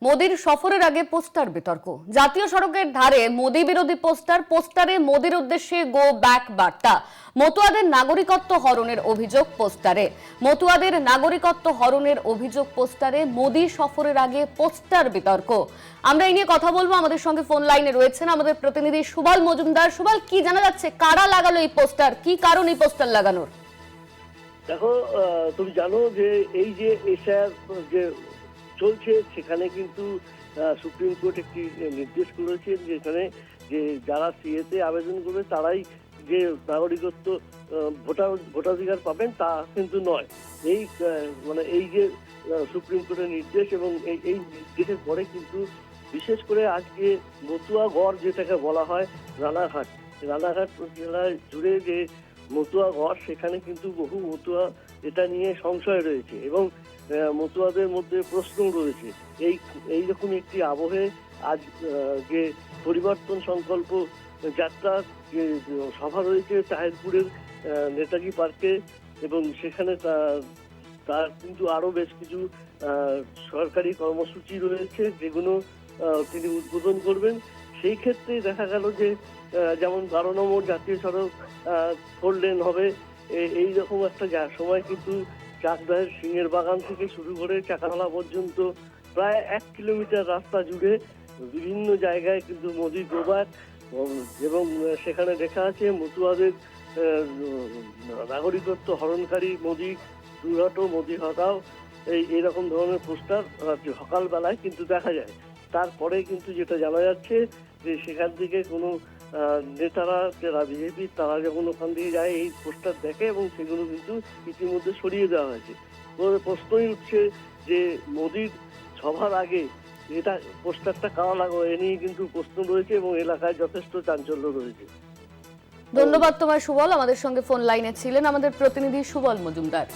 মোদির সফরের আগে পোস্টার বিতর্ক। জাতীয় সড়কের ধারে মোদি বিরোধী পোস্টারে মোদির উদ্দেশ্যে গো ব্যাক বার্তা। মতুয়াদের নাগরিকত্ব হরণের অভিযোগ পোস্টারে। মতুয়াদের নাগরিকত্ব হরণের অভিযোগ পোস্টারে মোদি সফরের আগে পোস্টার বিতর্ক। আমরা এই নিয়ে কথা বলবো। আমাদের সঙ্গে ফোন লাইনে রয়েছেন আমাদের প্রতিনিধি সুবল মজুমদার। সুবল, কি জানা যাচ্ছে, কারা লাগালো এই পোস্টার, কি কারণ এই পোস্টার লাগানোর? দেখো, তুমি জানো যে এই যে এশিয়ার যে চলছে সেখানে কিন্তু সুপ্রিম কোর্ট একটি নির্দেশ করেছে যেখানে যে যারা সিএতে আবেদন করবে তারাই যে নাগরিকত্ব ভোটাধিকার পাবেন তা কিন্তু নয়। এই মানে এই যে সুপ্রিম কোর্টের নির্দেশ এবং এই নির্দেশের পরে কিন্তু বিশেষ করে আজকে মতুয়াগড় যেটাকে বলা হয় রানাঘাট জেলায় জুড়ে যে মতুয়াগড়, সেখানে কিন্তু বহু মতুয়া এটা নিয়ে সংশয় রয়েছে এবং মতুয়াদের মধ্যে প্রশ্ন রয়েছে। এইরকম একটি আবহে আজ যে পরিবর্তন সংকল্প যাত্রা যে সভা রয়েছে তাহিরপুরের নেতাজি পার্কে, এবং সেখানে তার কিন্তু আরো বেশ কিছু সরকারি কর্মসূচি রয়েছে যেগুলো তিনি উদ্বোধন করবেন। সেই ক্ষেত্রে দেখা গেল যে যেমন 12 নম্বর জাতীয় সড়ক 4 লেন হবে, এইরকম একটা সময় কিন্তু চাকদাহের সিংহের বাগান থেকে শুরু করে চাকাতলা পর্যন্ত প্রায় 1 কিলোমিটার রাস্তা জুড়ে বিভিন্ন জায়গায় কিন্তু মোদি গোবাক, এবং সেখানে দেখা আছে মতুয়াদের নাগরিকত্ব হরণকারী মোদি দূর হটো, মোদি হটাও, এইরকম ধরনের পোস্টার সকালবেলায় কিন্তু দেখা যায়। তারপরে কিন্তু যেটা জানা যাচ্ছে যে সেখান থেকে কোনো নেতারা যারা বিজেপি তারা যখন ওখান দিয়ে যায় এই পোস্টার দেখে এবং সেগুলো কিন্তু ইতিমধ্যে সরিয়ে দেওয়া হয়েছে। প্রশ্নই উঠছে যে মোদির সভার আগে এটা পোস্টারটা কারা লাগালো, এ নিয়ে কিন্তু প্রশ্ন রয়েছে এবং এলাকায় যথেষ্ট চাঞ্চল্য রয়েছে। ধন্যবাদ তোমার সুবল। আমাদের সঙ্গে ফোন লাইনে ছিলেন আমাদের প্রতিনিধি সুবল মজুমদার।